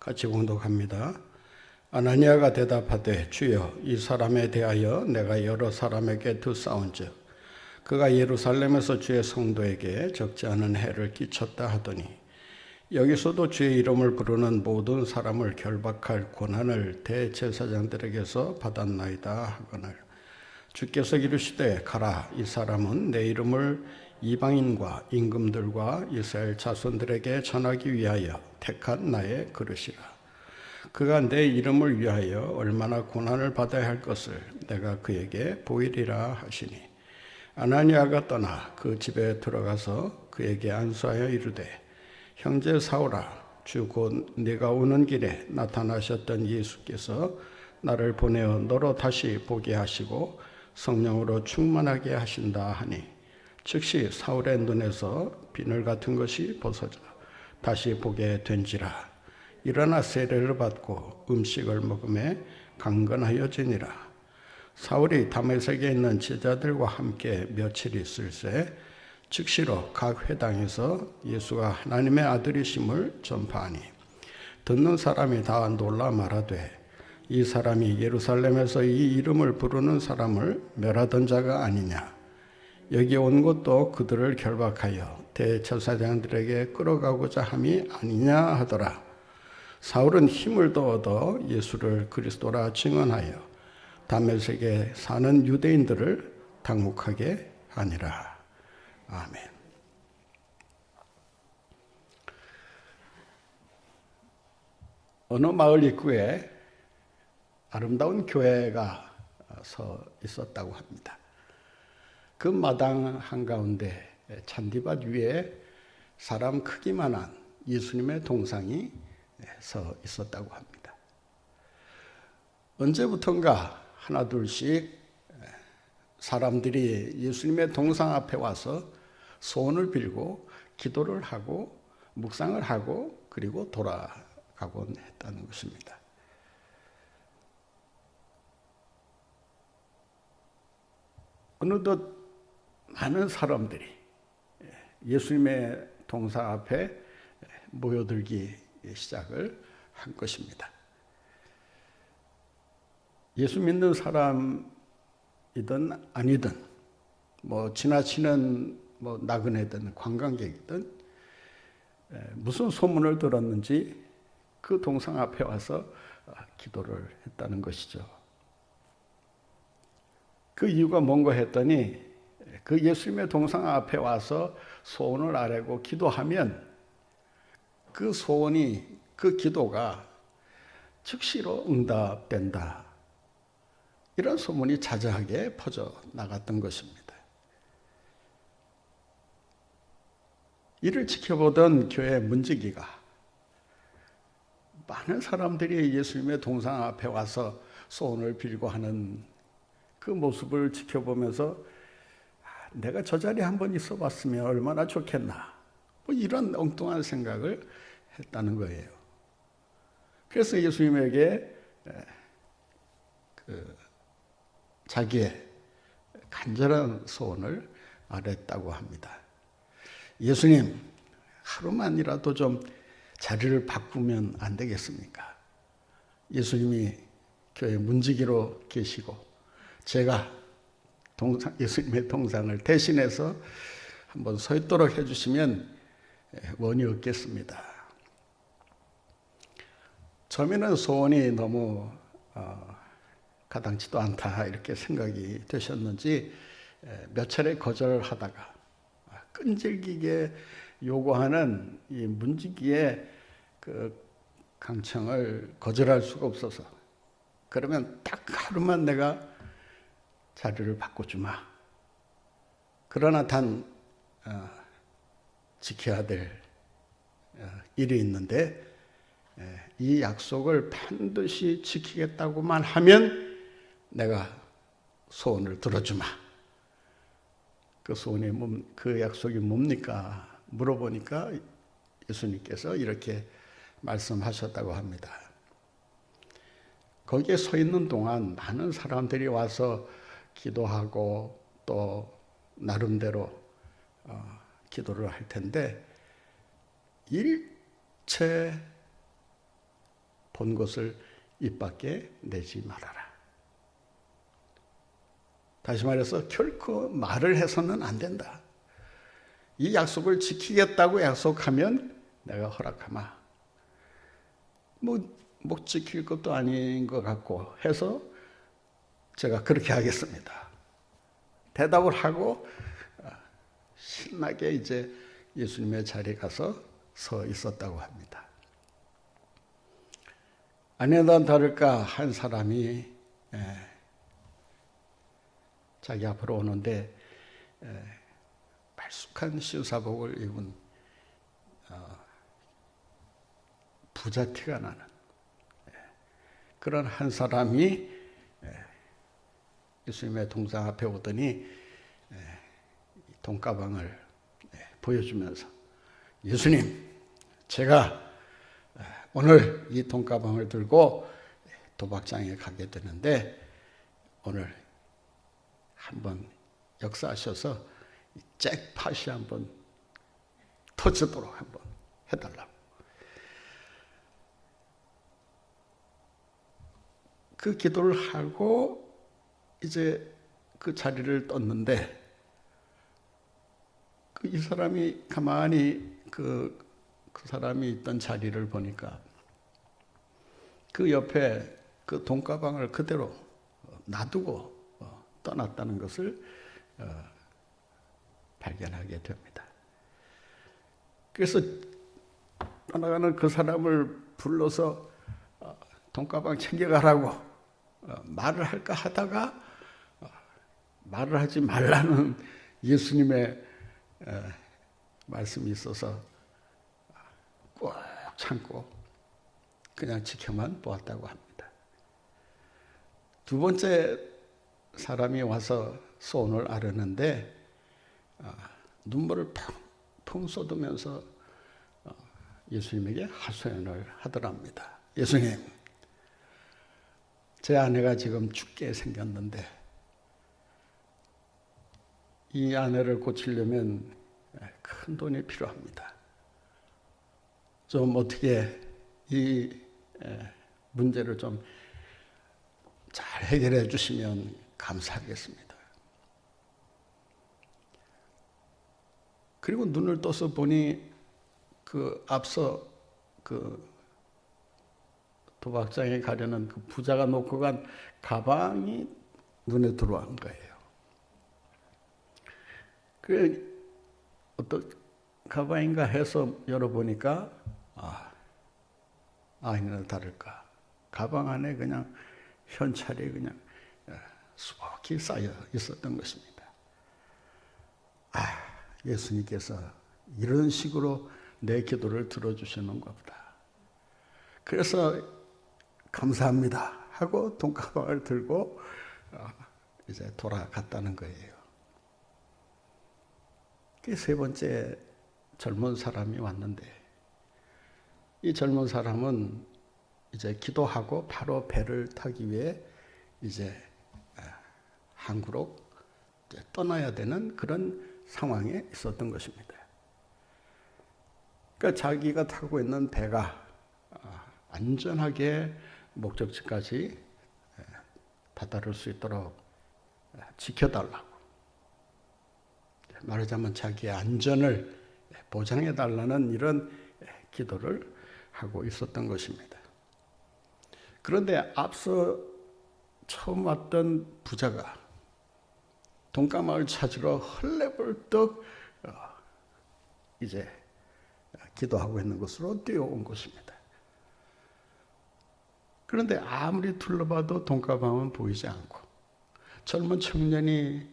같이 공독합니다. 아나니아가 대답하되 주여 이 사람에 대하여 내가 여러 사람에게 듣사온즉 그가 예루살렘에서 주의 성도에게 적지 않은 해를 끼쳤다 하더니 여기서도 주의 이름을 부르는 모든 사람을 결박할 권한을 대제사장들에게서 받았나이다 하거늘 주께서 이르시되 가라 이 사람은 내 이름을 이방인과 임금들과 이스라엘 자손들에게 전하기 위하여 택한 나의 그릇이라. 그가 내 이름을 위하여 얼마나 고난을 받아야 할 것을 내가 그에게 보이리라 하시니 아나니아가 떠나 그 집에 들어가서 그에게 안수하여 이르되 형제 사울아 주 곧 네가 오는 길에 나타나셨던 예수께서 나를 보내어 너로 다시 보게 하시고 성령으로 충만하게 하신다 하니 즉시 사울의 눈에서 비늘 같은 것이 벗어져 다시 보게 된지라. 일어나 세례를 받고 음식을 먹음에 강건하여지니라. 사울이 다메섹에 있는 제자들과 함께 며칠 있을새 즉시로 각 회당에서 예수가 하나님의 아들이심을 전파하니 듣는 사람이 다 놀라 말하되 이 사람이 예루살렘에서 이 이름을 부르는 사람을 멸하던 자가 아니냐. 여기 온 것도 그들을 결박하여 대제사장들에게 끌어가고자 함이 아니냐 하더라. 사울은 힘을 더 얻어 예수를 그리스도라 증언하여 다메섹에 사는 유대인들을 당혹하게 하니라. 아멘. 어느 마을 입구에 아름다운 교회가 서 있었다고 합니다. 그 마당 한가운데 잔디밭 위에 사람 크기만한 예수님의 동상이 서 있었다고 합니다. 언제부턴가 하나 둘씩 사람들이 예수님의 동상 앞에 와서 소원을 빌고 기도를 하고 묵상을 하고 그리고 돌아가곤 했다는 것입니다. 어느덧 많은 사람들이 예수님의 동상 앞에 모여들기 시작을 한 것입니다. 예수 믿는 사람이든 아니든 지나치는 나그네든 관광객이든 무슨 소문을 들었는지 그 동상 앞에 와서 기도를 했다는 것이죠. 그 이유가 뭔가 했더니 그 예수님의 동상 앞에 와서 소원을 아뢰고 기도하면 그 소원이 그 기도가 즉시로 응답된다. 이런 소문이 자자하게 퍼져 나갔던 것입니다. 이를 지켜보던 교회 문지기가 많은 사람들이 예수님의 동상 앞에 와서 소원을 빌고 하는 그 모습을 지켜보면서 내가 저 자리에 한번 있어 봤으면 얼마나 좋겠나. 이런 엉뚱한 생각을 했다는 거예요. 그래서 예수님에게 자기의 간절한 소원을 아뢰었다고 합니다. 예수님, 하루만이라도 좀 자리를 바꾸면 안 되겠습니까? 예수님이 교회 문지기로 계시고 제가 예수님의 동상을 대신해서 한번 서 있도록 해주시면 원이 없겠습니다. 처음에는 소원이 너무 가당치도 않다 이렇게 생각이 되셨는지 몇 차례 거절하다가 끈질기게 요구하는 이 문지기의 그 강청을 거절할 수가 없어서 그러면 딱 하루만 내가 자리를 바꿔주마. 그러나 단 지켜야 될 일이 있는데 이 약속을 반드시 지키겠다고만 하면 내가 소원을 들어주마. 그 약속이 뭡니까? 물어보니까 예수님께서 이렇게 말씀하셨다고 합니다. 거기에 서 있는 동안 많은 사람들이 와서 기도하고 또 나름대로 기도를 할 텐데 일체 본 것을 입 밖에 내지 말아라. 다시 말해서 결코 말을 해서는 안 된다. 이 약속을 지키겠다고 약속하면 내가 허락하마. 못 지킬 것도 아닌 것 같고 해서 제가 그렇게 하겠습니다. 대답을 하고 신나게 이제 예수님의 자리에 가서 서 있었다고 합니다. 아니나 다를까 한 사람이 자기 앞으로 오는데 말쑥한 시사복을 입은 부자 티가 나는 그런 한 사람이 예수님의 동상 앞에 오더니 돈가방을 보여주면서 예수님, 제가 오늘 이 돈가방을 들고 도박장에 가게 되는데 오늘 한번 역사하셔서 잭팟이 한번 터지도록 한번 해달라고. 그 기도를 하고 이제 그 자리를 떴는데 이 사람이 가만히 그 사람이 있던 자리를 보니까 그 옆에 그 돈가방을 그대로 놔두고 떠났다는 것을 발견하게 됩니다. 그래서 떠나가는 그 사람을 불러서 돈가방 챙겨가라고 말을 할까 하다가 말을 하지 말라는 예수님의 말씀이 있어서 꼭 참고 그냥 지켜만 보았다고 합니다. 두 번째 사람이 와서 소원을 아뢰는데 눈물을 펑펑 쏟으면서 예수님에게 하소연을 하더랍니다. 예수님, 제 아내가 지금 죽게 생겼는데 이 아내를 고치려면 큰 돈이 필요합니다. 좀 어떻게 이 문제를 좀 잘 해결해 주시면 감사하겠습니다. 그리고 눈을 떠서 보니 그 앞서 그 도박장에 가려는 그 부자가 놓고 간 가방이 눈에 들어온 거예요. 그 어떤 가방인가 해서 열어보니까 아니나 다를까 가방 안에 그냥 현찰이 그냥 수북히 쌓여 있었던 것입니다. 예수님께서 이런 식으로 내 기도를 들어주시는가 보다. 그래서 감사합니다 하고 돈가방을 들고 이제 돌아갔다는 거예요. 그 세 번째 젊은 사람이 왔는데 이 젊은 사람은 이제 기도하고 바로 배를 타기 위해 이제 항구로 이제 떠나야 되는 그런 상황에 있었던 것입니다. 그러니까 자기가 타고 있는 배가 안전하게 목적지까지 다다를 수 있도록 지켜달라고. 말하자면 자기의 안전을 보장해달라는 이런 기도를 하고 있었던 것입니다. 그런데 앞서 처음 왔던 부자가 돈가방을 찾으러 헐레벌떡 이제 기도하고 있는 곳으로 뛰어온 것입니다. 그런데 아무리 둘러봐도 돈가방은 보이지 않고 젊은 청년이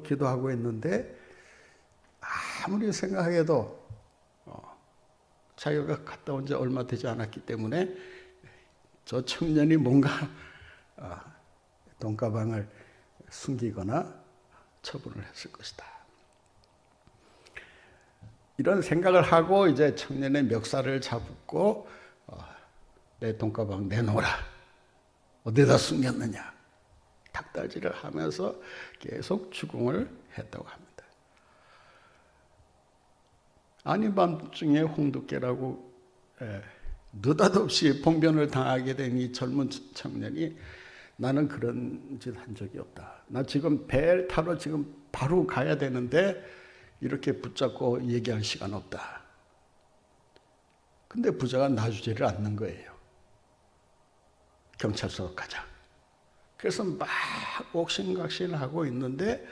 기도하고 있는데 아무리 생각해도 자기가 갔다 온 지 얼마 되지 않았기 때문에 저 청년이 뭔가 돈가방을 숨기거나 처분을 했을 것이다. 이런 생각을 하고 이제 청년의 멱살을 잡고 내 돈가방 내놓으라. 어디다 숨겼느냐. 닭달질을 하면서 계속 추궁을 했다고 합니다. 아닌 밤중에 홍두깨라고 느닷없이 봉변을 당하게 된 이 젊은 청년이 나는 그런 짓 한 적이 없다. 나 지금 배 타러 지금 바로 가야 되는데 이렇게 붙잡고 얘기할 시간 없다. 근데 부자가 놔주지를 않는 거예요. 경찰서 가자. 그래서 막 옥신각신하고 있는데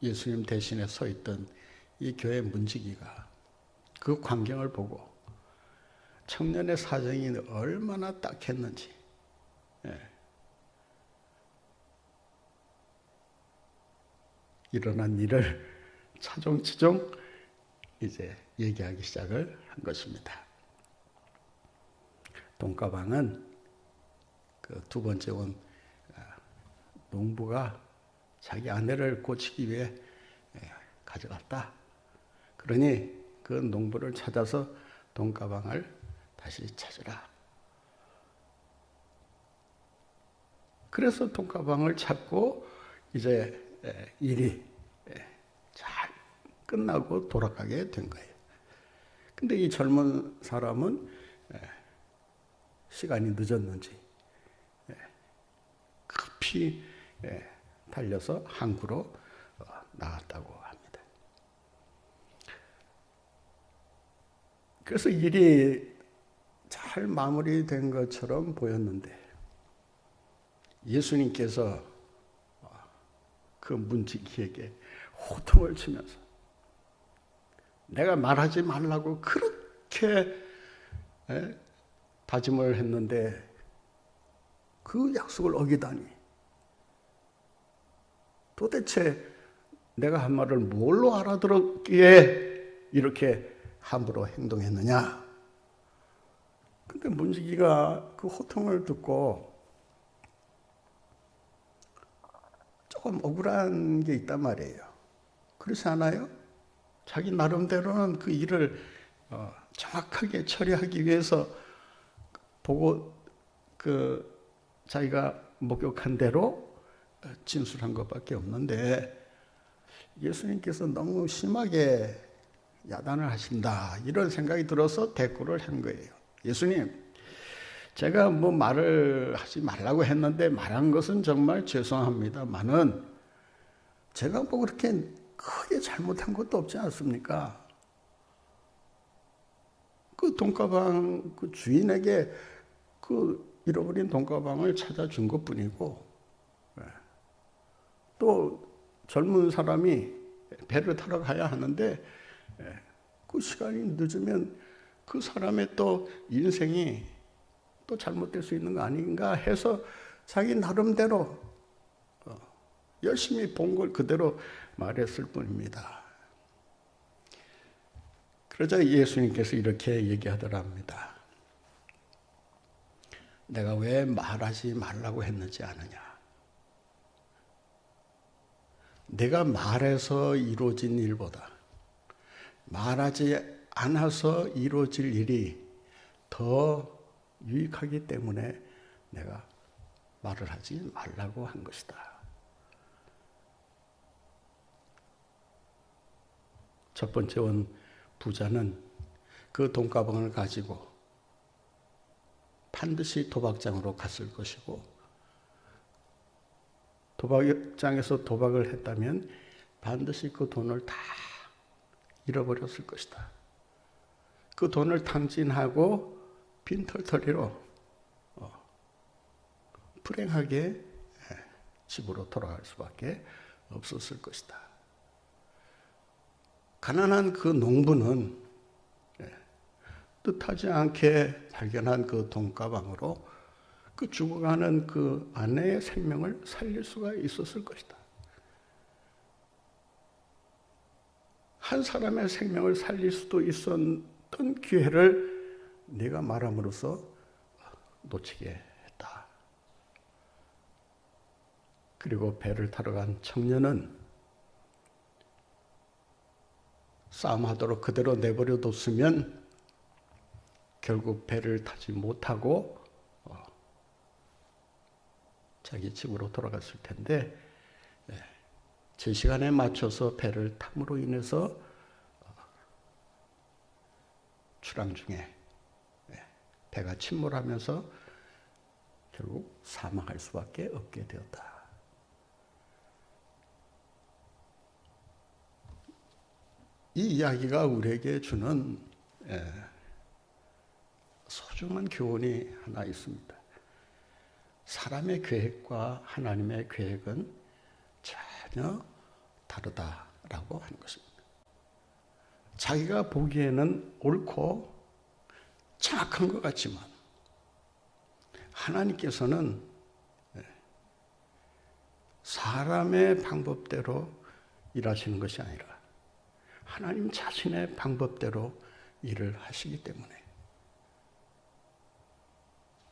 예수님 대신에 서 있던 이 교회 문지기가 그 광경을 보고 청년의 사정이 얼마나 딱했는지 일어난 일을 차종치종 이제 얘기하기 시작을 한 것입니다. 돈가방은 그 두 번째 온 농부가 자기 아내를 고치기 위해 가져갔다. 그러니 그 농부를 찾아서 돈가방을 다시 찾으라. 그래서 돈가방을 찾고 이제 일이 잘 끝나고 돌아가게 된 거예요. 근데 이 젊은 사람은 시간이 늦었는지 급히 달려서 항구로 나갔다고 합니다. 그래서 일이 잘 마무리된 것처럼 보였는데 예수님께서 그 문지기에게 호통을 치면서 내가 말하지 말라고 그렇게 다짐을 했는데 그 약속을 어기다니 도대체 내가 한 말을 뭘로 알아들었기에 이렇게 함부로 행동했느냐. 근데 문지기가 그 호통을 듣고 조금 억울한 게 있단 말이에요. 그렇지 않아요? 자기 나름대로는 그 일을 정확하게 처리하기 위해서 보고 자기가 목격한 대로 진술한 것밖에 없는데 예수님께서 너무 심하게 야단을 하신다 이런 생각이 들어서 대꾸를 한 거예요. 예수님, 제가 뭐 말을 하지 말라고 했는데 말한 것은 정말 죄송합니다만은 제가 뭐 그렇게 크게 잘못한 것도 없지 않습니까? 그 돈가방 그 주인에게 그 잃어버린 돈가방을 찾아준 것뿐이고 또 젊은 사람이 배를 타러 가야 하는데 그 시간이 늦으면 그 사람의 또 인생이 또 잘못될 수 있는 거 아닌가 해서 자기 나름대로 열심히 본 걸 그대로 말했을 뿐입니다. 그러자 예수님께서 이렇게 얘기하더랍니다. 내가 왜 말하지 말라고 했는지 아느냐? 내가 말해서 이루어진 일보다 말하지 않아서 이루어질 일이 더 유익하기 때문에 내가 말을 하지 말라고 한 것이다. 첫 번째 온 부자는 그 돈가방을 가지고 반드시 도박장으로 갔을 것이고 도박장에서 도박을 했다면 반드시 그 돈을 다 잃어버렸을 것이다. 그 돈을 탕진하고 빈털터리로 불행하게 집으로 돌아갈 수밖에 없었을 것이다. 가난한 그 농부는 뜻하지 않게 발견한 그 돈가방으로 그 죽어가는 그 아내의 생명을 살릴 수가 있었을 것이다. 한 사람의 생명을 살릴 수도 있었던 기회를 네가 말함으로써 놓치게 했다. 그리고 배를 타러 간 청년은 싸움하도록 그대로 내버려 뒀으면 결국 배를 타지 못하고 자기 집으로 돌아갔을 텐데 제 시간에 맞춰서 배를 탐으로 인해서 출항 중에 배가 침몰하면서 결국 사망할 수밖에 없게 되었다. 이 이야기가 우리에게 주는 소중한 교훈이 하나 있습니다. 사람의 계획과 하나님의 계획은 전혀 다르다라고 하는 것입니다. 자기가 보기에는 옳고 정확한 것 같지만 하나님께서는 사람의 방법대로 일하시는 것이 아니라 하나님 자신의 방법대로 일을 하시기 때문에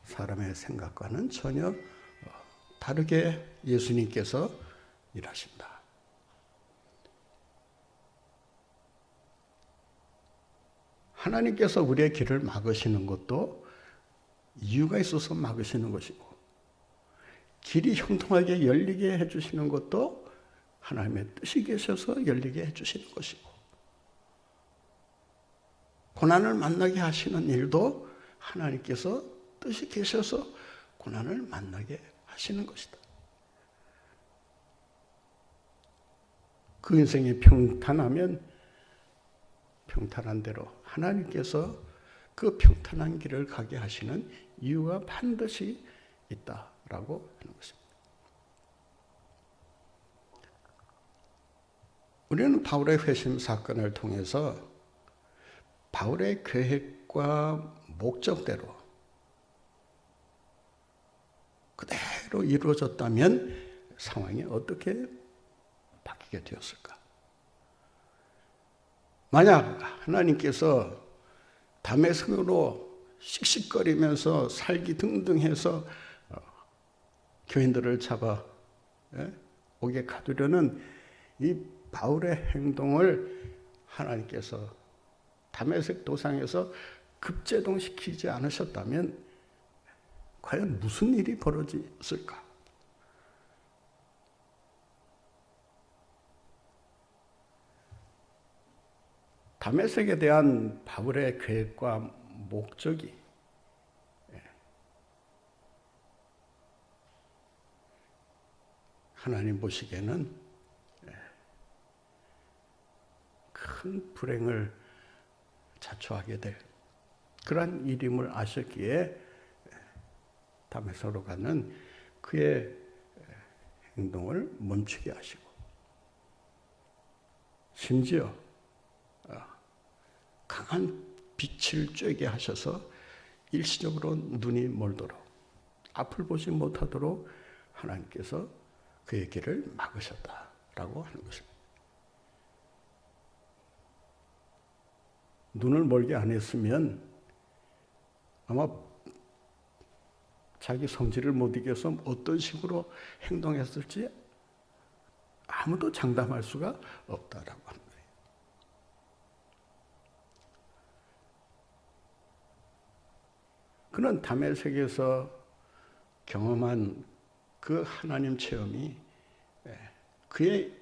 사람의 생각과는 전혀 다르게 예수님께서 일하신다. 하나님께서 우리의 길을 막으시는 것도 이유가 있어서 막으시는 것이고, 길이 형통하게 열리게 해주시는 것도 하나님의 뜻이 계셔서 열리게 해주시는 것이고, 고난을 만나게 하시는 일도 하나님께서 뜻이 계셔서 고난을 만나게 하시는 것이다. 그 인생이 평탄하면 평탄한 대로 하나님께서 그 평탄한 길을 가게 하시는 이유가 반드시 있다라고 하는 것입니다. 우리는 바울의 회심 사건을 통해서 바울의 계획과 목적대로 그대로 이루어졌다면 상황이 어떻게 바뀌게 되었을까? 만약 하나님께서 다메섹으로 씩씩거리면서 살기 등등해서 교인들을 잡아 오게 가두려는 이 바울의 행동을 하나님께서 다메섹 도상에서 급제동시키지 않으셨다면 과연 무슨 일이 벌어졌을까? 다메섹에 대한 바울의 계획과 목적이 하나님 보시기에는 큰 불행을 자초하게 될 그러한 일임을 아셨기에 다메섹으로 가는 그의 행동을 멈추게 하시고, 심지어 강한 빛을 쬐게 하셔서 일시적으로 눈이 멀도록, 앞을 보지 못하도록 하나님께서 그의 길을 막으셨다라고 하는 것입니다. 눈을 멀게 안 했으면 아마 자기 성질을 못 이겨서 어떤 식으로 행동했을지 아무도 장담할 수가 없다라고 하는 거예요. 그는 다메섹에서 경험한 그 하나님 체험이 그의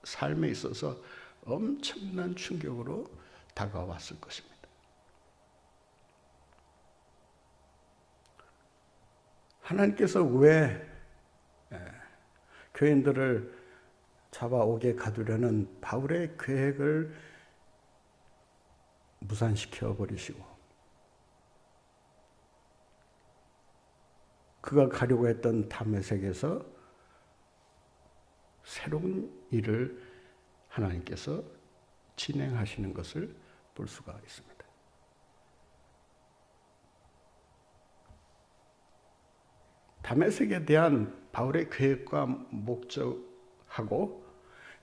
삶에 있어서 엄청난 충격으로 다가왔을 것입니다. 하나님께서 왜 교인들을 잡아오게 가두려는 바울의 계획을 무산시켜 버리시고 그가 가려고 했던 다메섹에서 새로운 일을 하나님께서 진행하시는 것을 볼 수가 있습니다. 다메섹에 대한 바울의 계획과 목적하고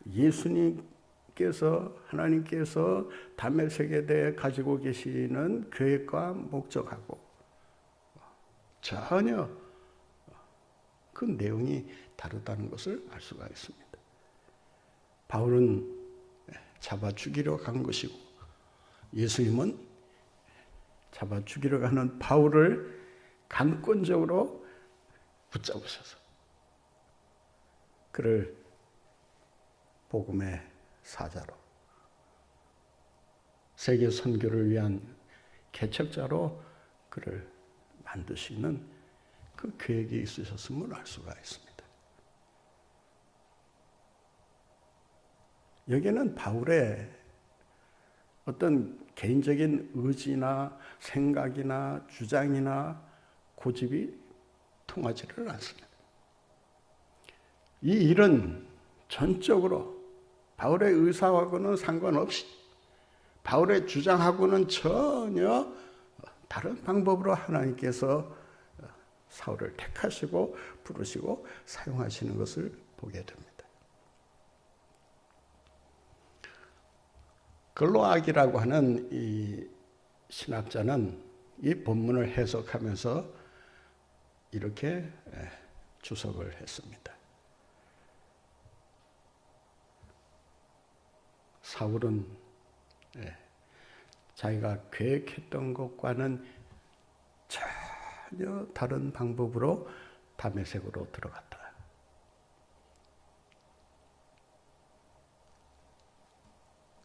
예수님께서 하나님께서 다메섹에 대해 가지고 계시는 계획과 목적하고 전혀 그 내용이 다르다는 것을 알 수가 있습니다. 바울은 잡아 죽이려 간 것이고 예수님은 잡아 죽이려 가는 바울을 강권적으로 붙잡으셔서 그를 복음의 사자로 세계 선교를 위한 개척자로 그를 만드시는 그 계획이 있으셨음을 알 수가 있습니다. 여기는 바울의 어떤 개인적인 의지나 생각이나 주장이나 고집이 통하지를 않습니다. 이 일은 전적으로 바울의 의사하고는 상관없이 바울의 주장하고는 전혀 다른 방법으로 하나님께서 사울을 택하시고 부르시고 사용하시는 것을 보게 됩니다. 글로악이라고 하는 이 신학자는 이 본문을 해석하면서 이렇게 주석을 했습니다. 사울은 자기가 계획했던 것과는 전혀 다른 방법으로 다메섹으로 들어갔다.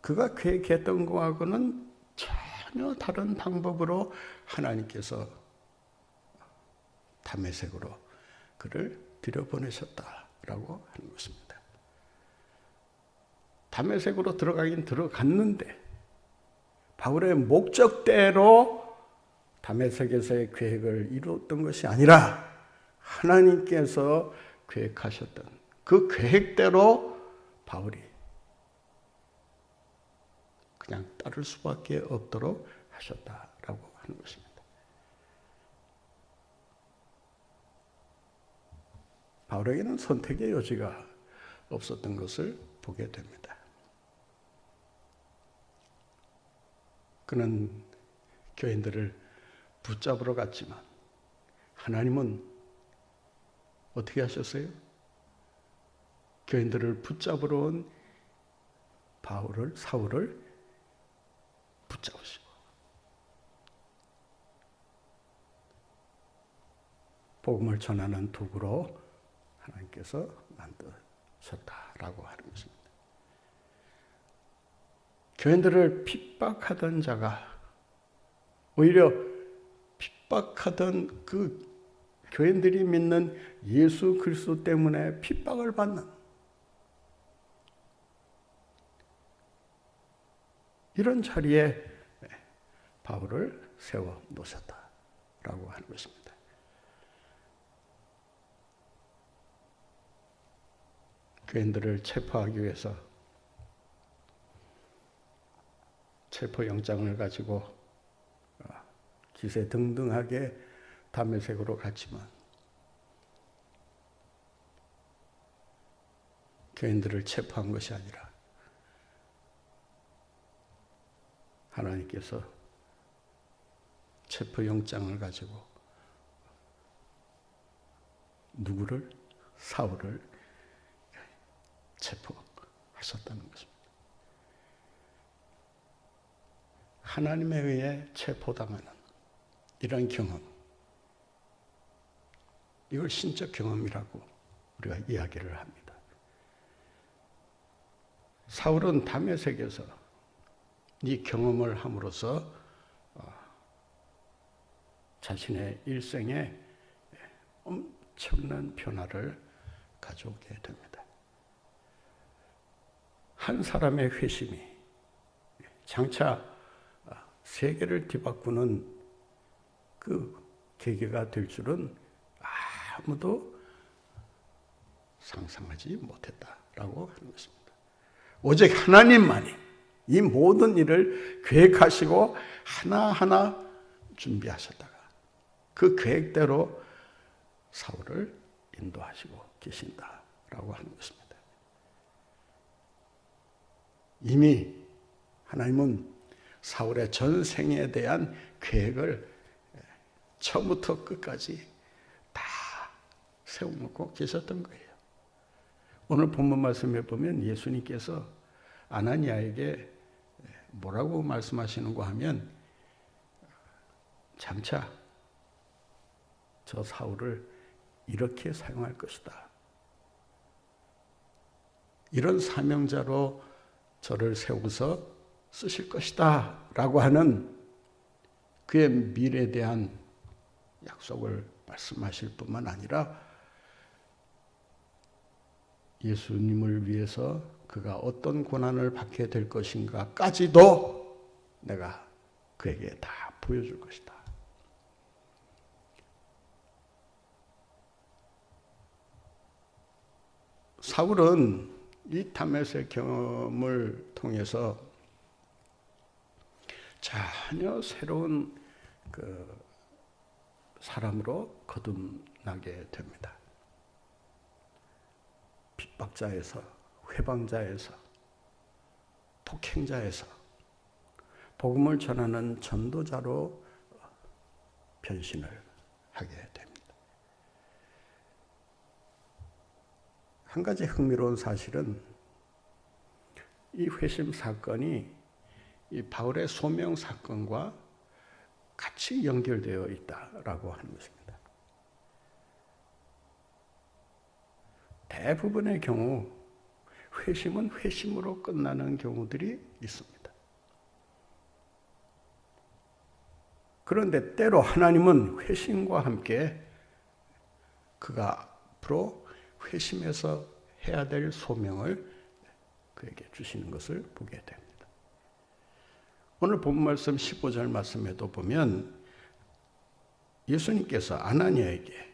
그가 계획했던 것하고는 전혀 다른 방법으로 하나님께서 다메섹으로 그를 들여보내셨다라고 하는 것입니다. 다메섹으로 들어가긴 들어갔는데 바울의 목적대로 다메섹에서의 계획을 이루었던 것이 아니라 하나님께서 계획하셨던 그 계획대로 바울이 그냥 따를 수밖에 없도록 하셨다라고 하는 것입니다. 바울에게는 선택의 여지가 없었던 것을 보게 됩니다. 그는 교인들을 붙잡으러 갔지만 하나님은 어떻게 하셨어요? 교인들을 붙잡으러 온 사울을 붙잡으시고 복음을 전하는 도구로 하나님께서 만드셨다라고 하는 것입니다. 교인들을 핍박하던 자가 오히려 핍박하던 그 교인들이 믿는 예수 그리스도 때문에 핍박을 받는 이런 자리에 바울을 세워 놓으셨다라고 하는 것입니다. 교인들을 체포하기 위해서 체포영장을 가지고 기세등등하게 다메섹으로 갔지만 교인들을 체포한 것이 아니라 하나님께서 체포영장을 가지고 누구를? 사울을 체포하셨다는 것입니다. 하나님에 의해 체포당하는 이런 경험, 이걸 신적 경험이라고 우리가 이야기를 합니다. 사울은 다메섹에서 이 경험을 함으로써 자신의 일생에 엄청난 변화를 가져오게 됩니다. 한 사람의 회심이 장차 세계를 뒤바꾸는 그 계기가 될 줄은 아무도 상상하지 못했다라고 하는 것입니다. 오직 하나님만이 이 모든 일을 계획하시고 하나하나 준비하셨다가 그 계획대로 사울을 인도하시고 계신다라고 하는 것입니다. 이미 하나님은 사울의 전생에 대한 계획을 처음부터 끝까지 다 세워놓고 계셨던 거예요. 오늘 본문 말씀에 보면 예수님께서 아나니아에게 뭐라고 말씀하시는가 하면 장차 저 사울을 이렇게 사용할 것이다. 이런 사명자로 저를 세워서 쓰실 것이다 라고 하는 그의 미래에 대한 약속을 말씀하실 뿐만 아니라 예수님을 위해서 그가 어떤 고난을 받게 될 것인가까지도 내가 그에게 다 보여줄 것이다. 사울은 이 다메섹 경험을 통해서 전혀 새로운 그 사람으로 거듭나게 됩니다. 핍박자에서, 회방자에서, 폭행자에서 복음을 전하는 전도자로 변신을 하게 됩니다. 한 가지 흥미로운 사실은 이 회심 사건이 이 바울의 소명 사건과 같이 연결되어 있다라고 하는 것입니다. 대부분의 경우 회심은 회심으로 끝나는 경우들이 있습니다. 그런데 때로 하나님은 회심과 함께 그가 앞으로 회심해서 해야 될 소명을 그에게 주시는 것을 보게 됩니다. 오늘 본 말씀 15절 말씀에도 보면 예수님께서 아나니아에게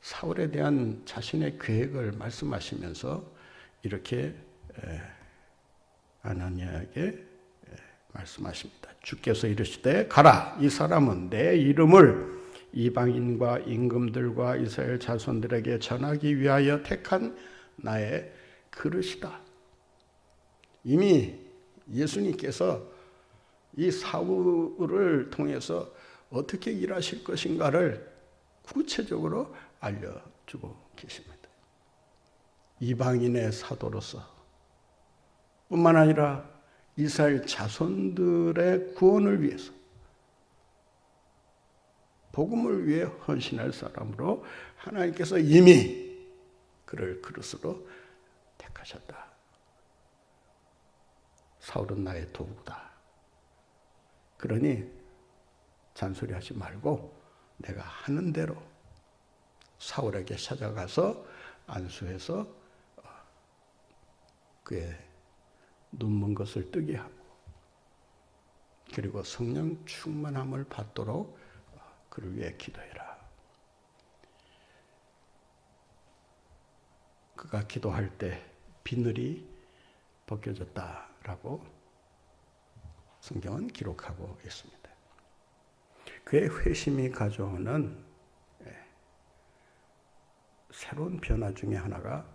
사울에 대한 자신의 계획을 말씀하시면서 이렇게 아나니아에게 말씀하십니다. 주께서 이르시되 가라, 이 사람은 내 이름을 이방인과 임금들과 이스라엘 자손들에게 전하기 위하여 택한 나의 그릇이다. 이미 예수님께서 이 사울을 통해서 어떻게 일하실 것인가를 구체적으로 알려주고 계십니다. 이방인의 사도로서 뿐만 아니라 이스라엘 자손들의 구원을 위해서 복음을 위해 헌신할 사람으로 하나님께서 이미 그를 그릇으로 택하셨다. 사울은 나의 도구다. 그러니 잔소리하지 말고 내가 하는 대로 사울에게 찾아가서 안수해서 그의 눈먼 것을 뜨게 하고 그리고 성령 충만함을 받도록 그를 위해 기도해라. 그가 기도할 때 비늘이 벗겨졌다라고 성경은 기록하고 있습니다. 그의 회심이 가져오는 새로운 변화 중에 하나가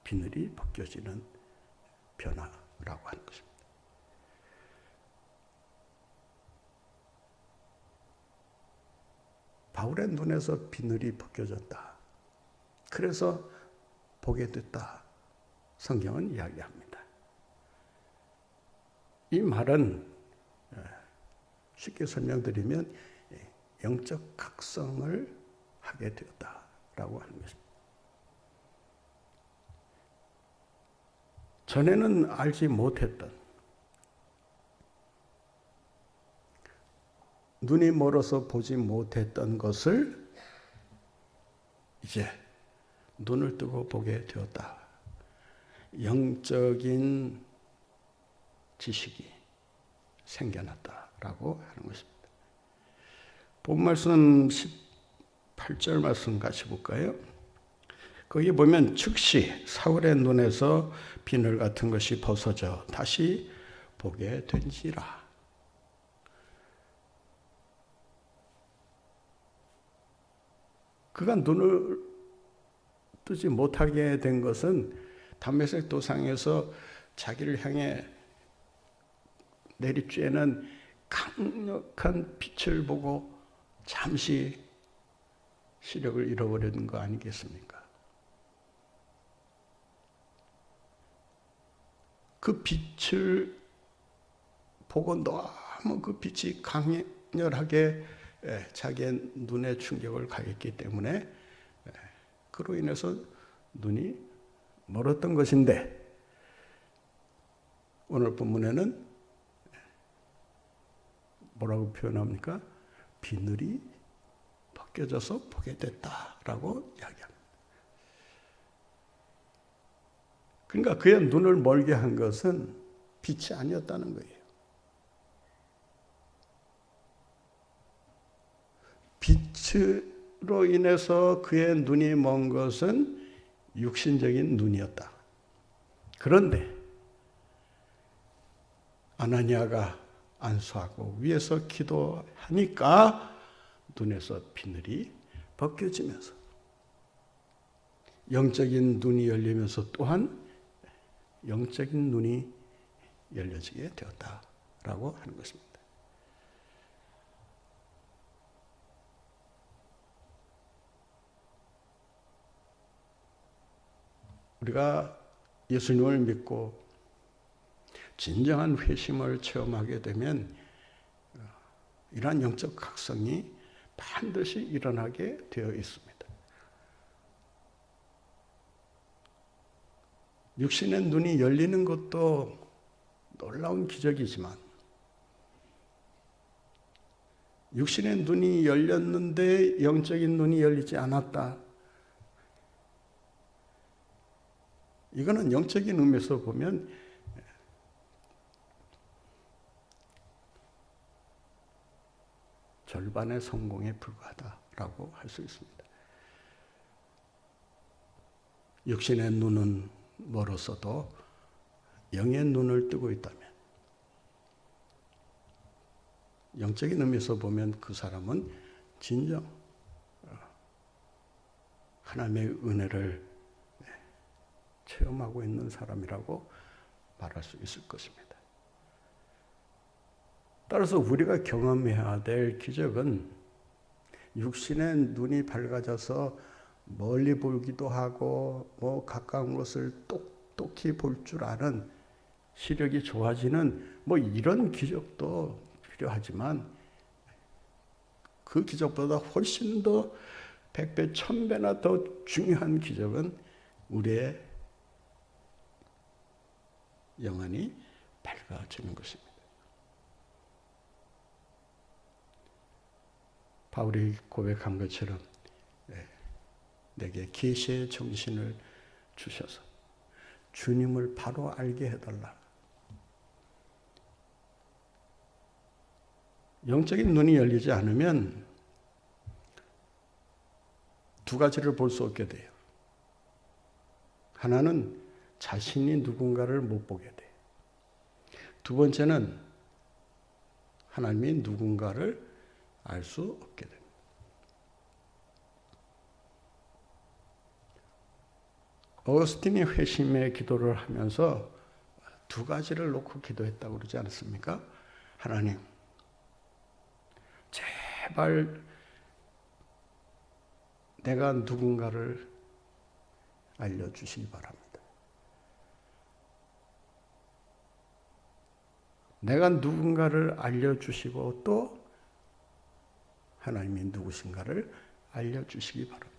비늘이 벗겨지는 변화라고 하는 것입니다. 바울의 눈에서 비늘이 벗겨졌다. 그래서 보게 됐다. 성경은 이야기합니다. 이 말은 쉽게 설명드리면 영적 각성을 하게 되었다라고 하는 것입니다. 전에는 알지 못했던, 눈이 멀어서 보지 못했던 것을 이제 눈을 뜨고 보게 되었다. 영적인 지식이 생겨났다라고 하는 것입니다. 본 말씀 18절 말씀 같이 볼까요? 거기 보면 즉시 사울의 눈에서 비늘 같은 것이 벗어져 다시 보게 된지라. 그가 눈을 뜨지 못하게 된 것은 다메섹 도상에서 자기를 향해 내리쬐는 강력한 빛을 보고 잠시 시력을 잃어버리는 거 아니겠습니까? 그 빛을 보고 너무 그 빛이 강렬하게 자기의 눈에 충격을 가했기 때문에 그로 인해서 눈이 멀었던 것인데 오늘 본문에는 뭐라고 표현합니까? 비늘이 벗겨져서 보게 됐다라고 이야기합니다. 그러니까 그의 눈을 멀게 한 것은 빛이 아니었다는 거예요. 빛으로 인해서 그의 눈이 먼 것은 육신적인 눈이었다. 그런데 아나니아가 안수하고 위에서 기도하니까 눈에서 비늘이 벗겨지면서 영적인 눈이 열리면서 또한 영적인 눈이 열려지게 되었다라고 하는 것입니다. 우리가 예수님을 믿고 진정한 회심을 체험하게 되면 이러한 영적 각성이 반드시 일어나게 되어 있습니다. 육신의 눈이 열리는 것도 놀라운 기적이지만 육신의 눈이 열렸는데 영적인 눈이 열리지 않았다. 이거는 영적인 의미에서 보면 절반의 성공에 불과하다라고 할 수 있습니다. 육신의 눈은 멀었어도 영의 눈을 뜨고 있다면 영적인 의미에서 보면 그 사람은 진정 하나님의 은혜를 체험하고 있는 사람이라고 말할 수 있을 것입니다. 따라서 우리가 경험해야 될 기적은 육신의 눈이 밝아져서 멀리 보기도 하고 가까운 것을 똑똑히 볼 줄 아는 시력이 좋아지는 이런 기적도 필요하지만 그 기적보다 훨씬 더 100배, 1000배나 더 중요한 기적은 우리의 영안이 밝아지는 것입니다. 바울이 고백한 것처럼 내게 계시의 정신을 주셔서 주님을 바로 알게 해달라. 영적인 눈이 열리지 않으면 두 가지를 볼 수 없게 돼요. 하나는 자신이 누군가를 못 보게 돼요. 두 번째는 하나님이 누군가를 알 수 없게 됩니다. 어거스틴이 회심의 기도를 하면서 두 가지를 놓고 기도했다고 그러지 않았습니까? 하나님, 제발 내가 누군가를 알려주시기 바랍니다. 내가 누군가를 알려주시고 또 하나님이 누구신가를 알려주시기 바랍니다.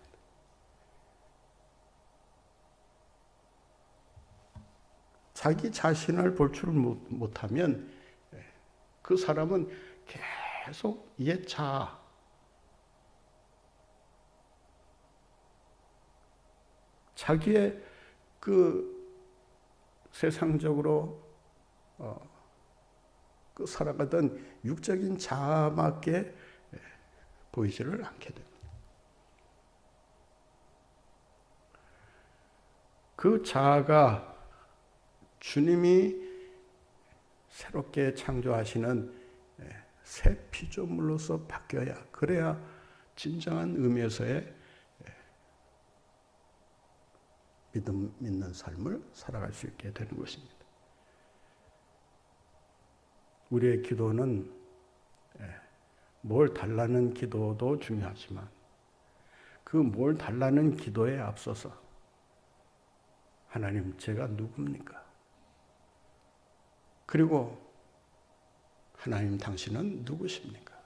자기 자신을 볼 줄 못하면 그 사람은 계속 옛 자아, 자기의 그 세상적으로 그 살아가던 육적인 자아밖에 보이지를 않게 됩니다. 그 자아가 주님이 새롭게 창조하시는 새 피조물로서 바뀌어야, 그래야 진정한 의미에서의 믿음 있는 삶을 살아갈 수 있게 되는 것입니다. 우리의 기도는 뭘 달라는 기도도 중요하지만 그 뭘 달라는 기도에 앞서서 하나님, 제가 누굽니까? 그리고 하나님, 당신은 누구십니까?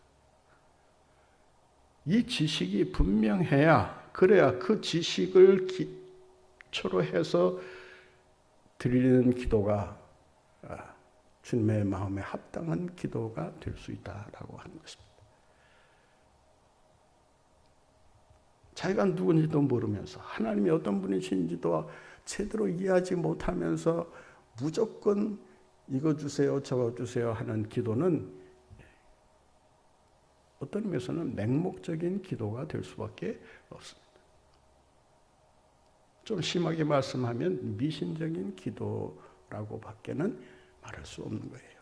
이 지식이 분명해야, 그래야 그 지식을 기초로 해서 드리는 기도가 주님의 마음에 합당한 기도가 될 수 있다라고 하는 것입니다. 자기가 누군지도 모르면서 하나님이 어떤 분이신지도 제대로 이해하지 못하면서 무조건 이거 주세요 저거 주세요 하는 기도는 어떤 의미에서는 맹목적인 기도가 될 수밖에 없습니다. 좀 심하게 말씀하면 미신적인 기도라고 밖에는 말할 수 없는 거예요.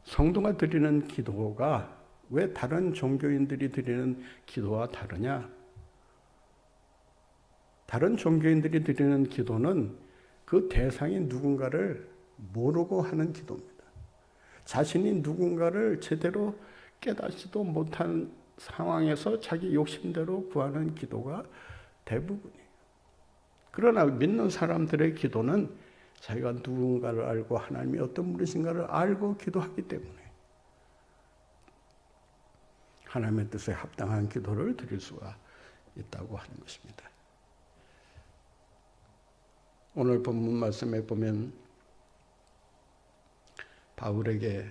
성도가 드리는 기도가 왜 다른 종교인들이 드리는 기도와 다르냐? 다른 종교인들이 드리는 기도는 그 대상이 누군가를 모르고 하는 기도입니다. 자신이 누군가를 제대로 깨닫지도 못한 상황에서 자기 욕심대로 구하는 기도가 대부분이에요. 그러나 믿는 사람들의 기도는 자기가 누군가를 알고 하나님이 어떤 분이신가를 알고 기도하기 때문에 하나님의 뜻에 합당한 기도를 드릴 수가 있다고 하는 것입니다. 오늘 본문 말씀에 보면 바울에게,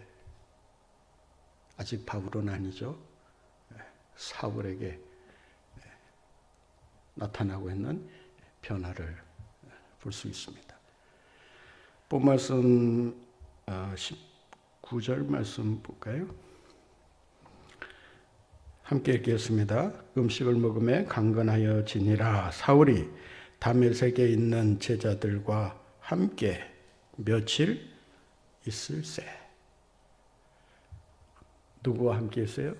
아직 바울은 아니죠, 사울에게 나타나고 있는 변화를 볼 수 있습니다. 본 말씀 19절 말씀 볼까요? 함께 읽겠습니다. 음식을 먹음에 강건하여 지니라. 사울이 다메섹에 있는 제자들과 함께 며칠 있을세. 누구와 함께 있어요?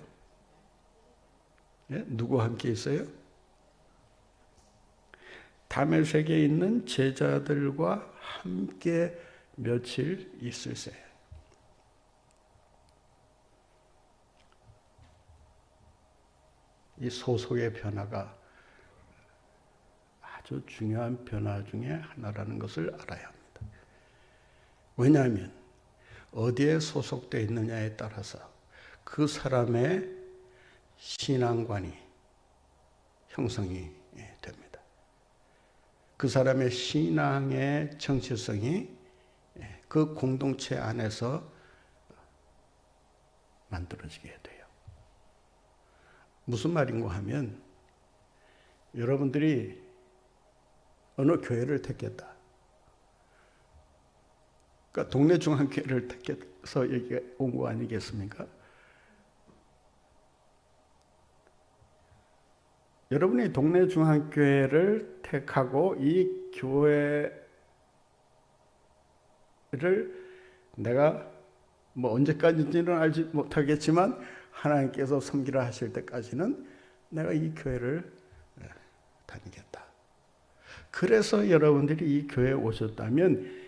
예? 누구와 함께 있어요? 다메섹에 있는 제자들과 함께 며칠 있을세. 이 소속의 변화가 아주 중요한 변화 중에 하나라는 것을 알아야 합니다. 왜냐하면 어디에 소속되어 있느냐에 따라서 그 사람의 신앙관이 형성이 됩니다. 그 사람의 신앙의 정체성이 그 공동체 안에서 만들어지게 돼요. 무슨 말인가 하면 여러분들이 어느 교회를 택했다. 그러니까 동네 중앙교회를 택해서 여기 온 거 아니겠습니까? 여러분이 동네 중앙교회를 택하고 이 교회를 내가 뭐 언제까지인지는 알지 못하겠지만 하나님께서 섬기라 하실 때까지는 내가 이 교회를 다니겠다. 그래서 여러분들이 이 교회에 오셨다면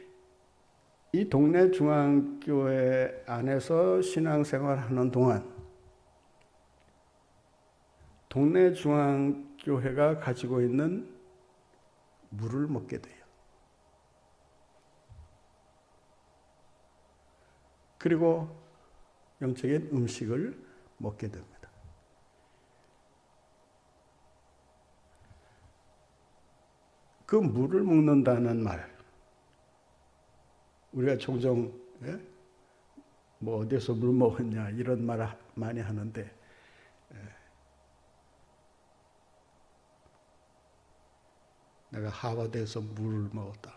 이 동네 중앙교회 안에서 신앙생활하는 동안 동네 중앙교회가 가지고 있는 물을 먹게 돼요. 그리고 영적인 음식을 먹게 됩니다. 그 물을 먹는다는 말, 우리가 종종 뭐 어디서 물 먹었냐 이런 말 많이 하는데 내가 하버드에서 물을 먹었다.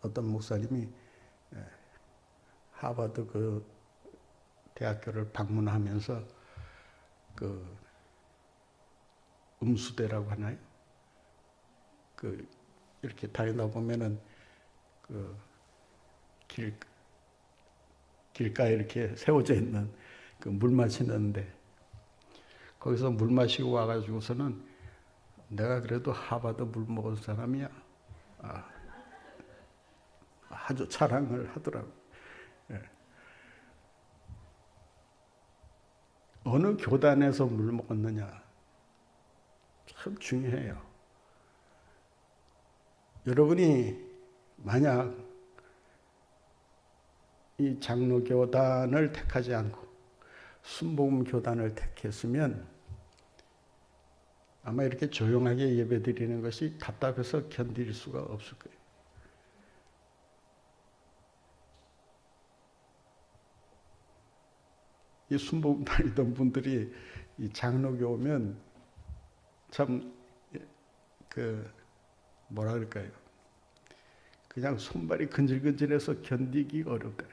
어떤 목사님이 하버드 그 대학교를 방문하면서 그 음수대라고 하나요? 그 이렇게 다니다 보면은 그 길가에 이렇게 세워져 있는 그 물 마시는데 거기서 물 마시고 와가지고서는 내가 그래도 하버드 물 먹은 사람이야. 아주 자랑을 하더라고. 예. 어느 교단에서 물 먹었느냐 참 중요해요. 여러분이 만약 이 장로교단을 택하지 않고 순복음교단을 택했으면 아마 이렇게 조용하게 예배드리는 것이 답답해서 견딜 수가 없을 거예요. 이 순복 다니던 분들이 이 장로교 오면 참 뭐라 그럴까요? 그냥 손발이 근질근질해서 견디기 어렵다.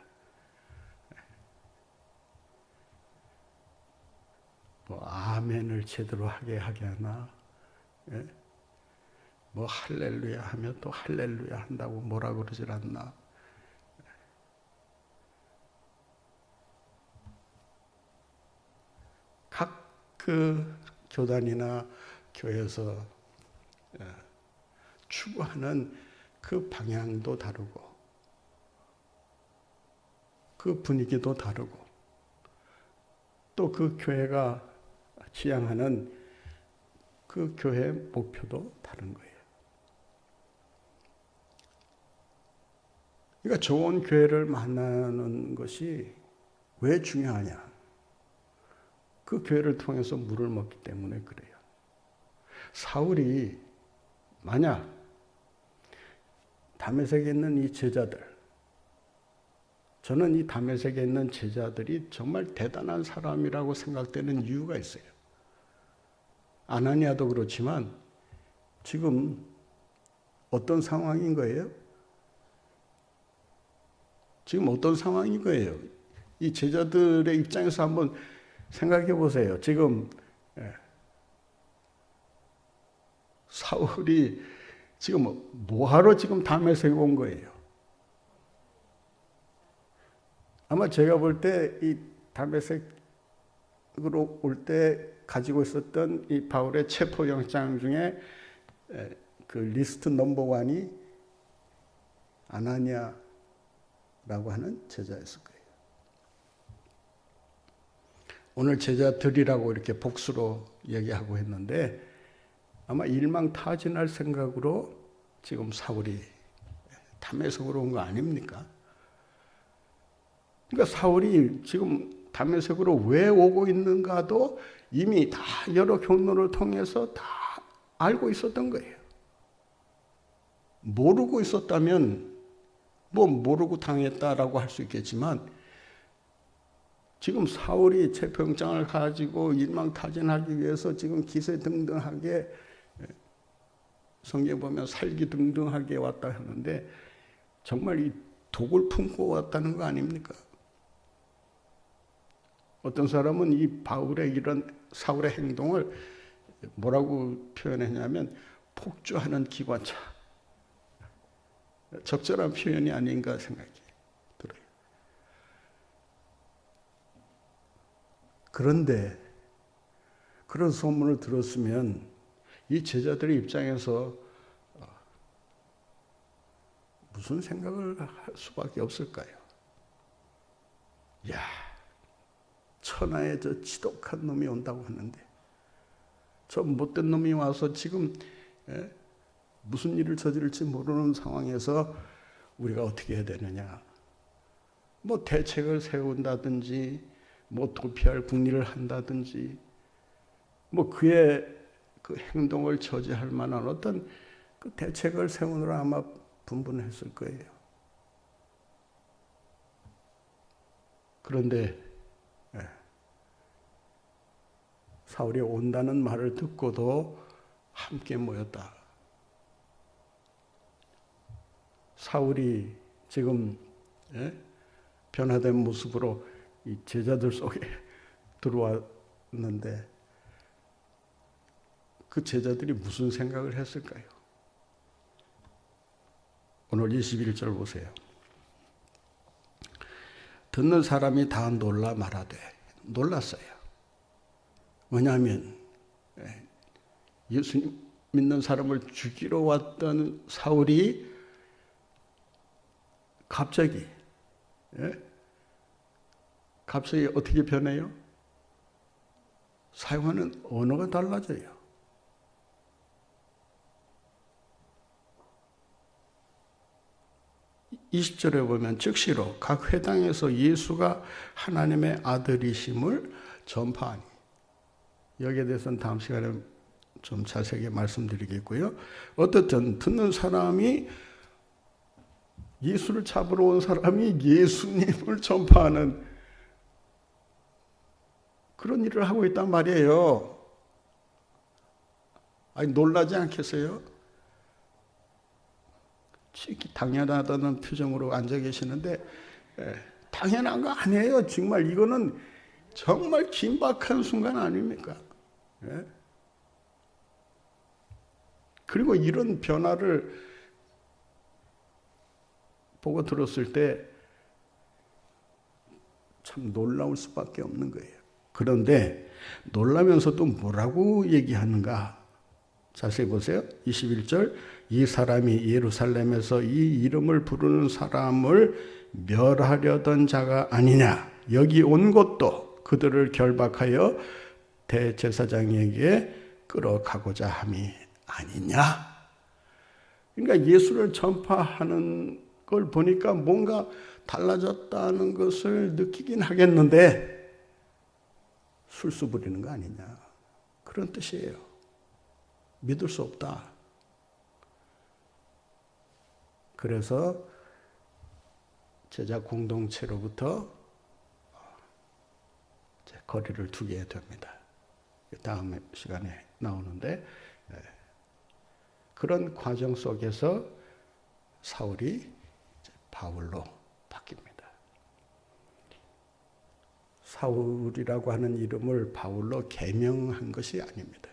뭐 아멘을 제대로 하게 하나? 예? 뭐 할렐루야 하면 또 할렐루야 한다고 뭐라 그러질 않나? 각 교단이나 교회에서 추구하는 그 방향도 다르고 그 분위기도 다르고 또 그 교회가 지향하는 그 교회의 목표도 다른 거예요. 그러니까 좋은 교회를 만나는 것이 왜 중요하냐? 그 교회를 통해서 물을 먹기 때문에 그래요. 사울이 만약 다메섹에 있는 이 제자들, 저는 이 다메섹에 있는 제자들이 정말 대단한 사람이라고 생각되는 이유가 있어요. 아나니아도 그렇지만 지금 어떤 상황인 거예요? 지금 어떤 상황인 거예요? 이 제자들의 입장에서 한번 생각해 보세요. 지금 사울이 지금 뭐하러 지금 다메섹에 온 거예요? 아마 제가 볼 때 이 다메섹으로 올 때 가지고 있었던 이 바울의 체포영장 중에 그 리스트 넘버 1이 아나니아라고 하는 제자였을 거예요. 오늘 제자들이라고 이렇게 복수로 얘기하고 했는데 아마 일망타진할 생각으로 지금 사울이 다메섹으로 온 거 아닙니까? 그러니까 사울이 지금 다메섹으로 왜 오고 있는가도 이미 다 여러 경로를 통해서 다 알고 있었던 거예요. 모르고 있었다면 뭐 모르고 당했다라고 할 수 있겠지만 지금 사울이 체포영장을 가지고 일망타진하기 위해서 지금 기세등등하게 성경에 보면 살기등등하게 왔다 하는데 정말 이 독을 품고 왔다는 거 아닙니까? 어떤 사람은 이 바울의 이런 사울의 행동을 뭐라고 표현했냐면 폭주하는 기관차. 적절한 표현이 아닌가 생각이 들어요. 그런데 그런 소문을 들었으면 이 제자들의 입장에서 무슨 생각을 할 수밖에 없을까요? 야, 천하에 저 지독한 놈이 온다고 하는데 저 못된 놈이 와서 지금 무슨 일을 저지를지 모르는 상황에서 우리가 어떻게 해야 되느냐? 뭐 대책을 세운다든지 뭐 도피할 국리를 한다든지 뭐 그의 그 행동을 저지할 만한 어떤 그 대책을 세우느라 아마 분분했을 거예요. 그런데 사울이 온다는 말을 듣고도 함께 모였다. 사울이 지금 변화된 모습으로 이 제자들 속에 들어왔는데 그 제자들이 무슨 생각을 했을까요? 오늘 21절 보세요. 듣는 사람이 다 놀라 말하되 놀랐어요. 왜냐하면 예수님 믿는 사람을 죽이러 왔던 사울이 갑자기 어떻게 변해요? 사용하는 언어가 달라져요. 20절에 보면 즉시로 각 회당에서 예수가 하나님의 아들이심을 전파하니. 여기에 대해서는 다음 시간에 좀 자세하게 말씀드리겠고요. 어떻든 듣는 사람이 예수를 잡으러 온 사람이 예수님을 전파하는 그런 일을 하고 있단 말이에요. 아니, 놀라지 않겠어요? 당연하다는 표정으로 앉아 계시는데 당연한 거 아니에요. 정말 이거는 정말 긴박한 순간 아닙니까? 예? 그리고 이런 변화를 보고 들었을 때 참 놀라울 수밖에 없는 거예요. 그런데 놀라면서도 뭐라고 얘기하는가? 자세히 보세요. 21절, 이 사람이 예루살렘에서 이 이름을 부르는 사람을 멸하려던 자가 아니냐. 여기 온 것도 그들을 결박하여 대제사장에게 끌어가고자 함이 아니냐. 그러니까 예수를 전파하는 걸 보니까 뭔가 달라졌다는 것을 느끼긴 하겠는데 술수 부리는 거 아니냐. 그런 뜻이에요. 믿을 수 없다. 그래서 제자 공동체로부터 거리를 두게 됩니다. 다음 시간에 나오는데 그런 과정 속에서 사울이 바울로 바뀝니다. 사울이라고 하는 이름을 바울로 개명한 것이 아닙니다.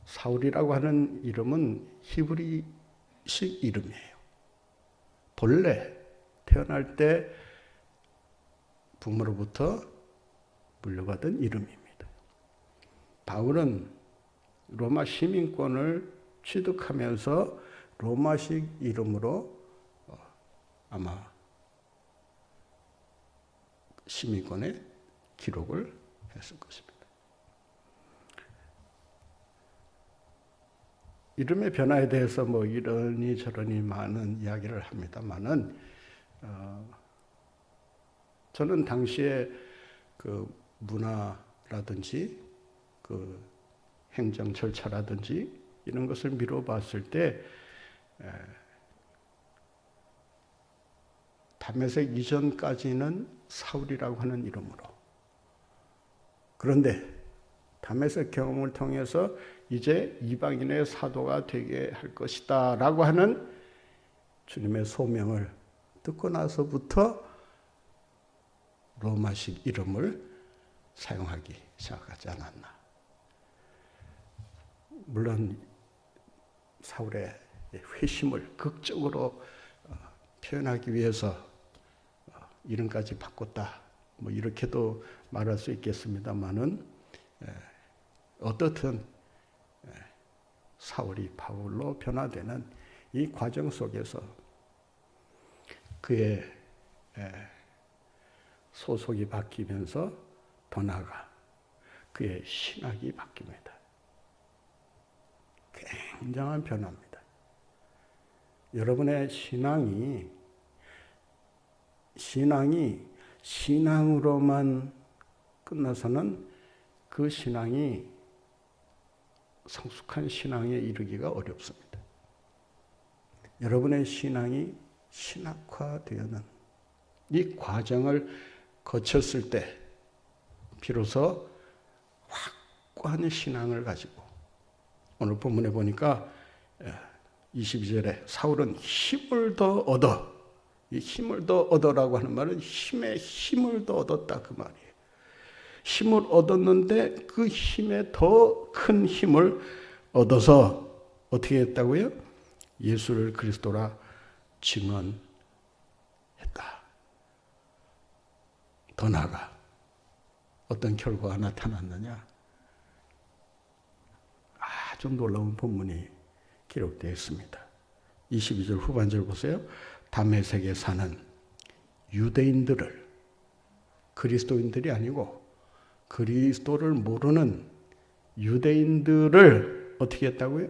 사울이라고 하는 이름은 히브리식 이름이에요. 본래 태어날 때 부모로부터 물려받은 이름입니다. 바울은 로마 시민권을 취득하면서 로마식 이름으로 아마 시민권에 기록을 했을 것입니다. 이름의 변화에 대해서 뭐 이러니 저러니 많은 이야기를 합니다만은 저는 당시에 그 문화라든지 그 행정 절차라든지 이런 것을 미뤄봤을 때 다메섹 이전까지는 사울이라고 하는 이름으로, 그런데 다메섹 경험을 통해서 이제 이방인의 사도가 되게 할 것이다 라고 하는 주님의 소명을 듣고 나서부터 로마식 이름을 사용하기 시작하지 않았나. 물론 사울의 회심을 극적으로 표현하기 위해서 이름까지 바꿨다, 뭐 이렇게도 말할 수 있겠습니다만은 어떻든 사울이 바울로 변화되는 이 과정 속에서 그의 소속이 바뀌면서 더 나아가 그의 신학이 바뀝니다. 굉장한 변화입니다. 여러분의 신앙이 신앙으로만 끝나서는 그 신앙이 성숙한 신앙에 이르기가 어렵습니다. 여러분의 신앙이 신학화되는 이 과정을 거쳤을 때 비로소 확고한 신앙을 가지고, 오늘 본문에 보니까 22절에 사울은 힘을 더 얻어, 이 힘을 더 얻어라고 하는 말은 힘을 더 얻었다 그 말이에요. 힘을 얻었는데 그 힘에 더 큰 힘을 얻어서 어떻게 했다고요? 예수를 그리스도라 증언했다. 더 나아가 어떤 결과가 나타났느냐? 아주 놀라운 본문이 기록되어 있습니다. 22절 후반절 보세요. 다메섹에 사는 유대인들을, 그리스도인들이 아니고 그리스도를 모르는 유대인들을 어떻게 했다고요?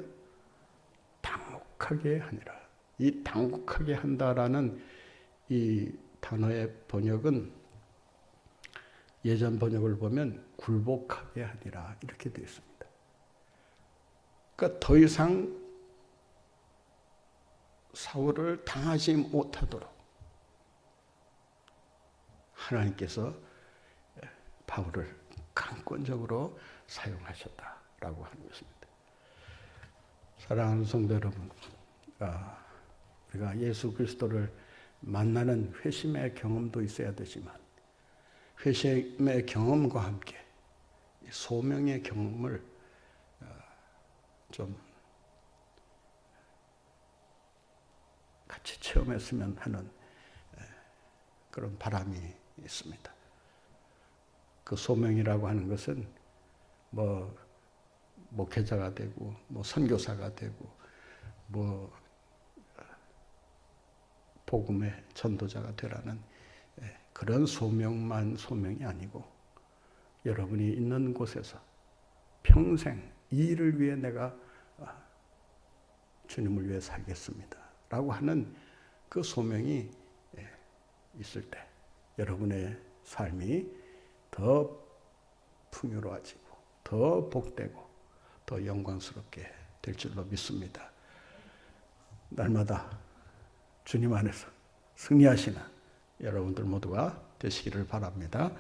당혹하게 하니라. 이 당혹하게 한다라는 이 단어의 번역은 예전 번역을 보면 굴복하게 하니라 이렇게 되어 있습니다. 그러니까 더 이상 사울을 당하지 못하도록 하나님께서 바울을 강권적으로 사용하셨다라고 하는 것입니다. 사랑하는 성도 여러분, 우리가 예수 그리스도를 만나는 회심의 경험도 있어야 되지만 회심의 경험과 함께 소명의 경험을 좀 같이 체험했으면 하는 그런 바람이 있습니다. 그 소명이라고 하는 것은 뭐 목회자가 되고 뭐 선교사가 되고 뭐 복음의 전도자가 되라는 그런 소명만 소명이 아니고 여러분이 있는 곳에서 평생 이 일을 위해 내가 주님을 위해 살겠습니다 라고 하는 그 소명이 있을 때 여러분의 삶이 더 풍요로워지고 더 복되고 더 영광스럽게 될 줄로 믿습니다. 날마다 주님 안에서 승리하시는 여러분들 모두가 되시기를 바랍니다.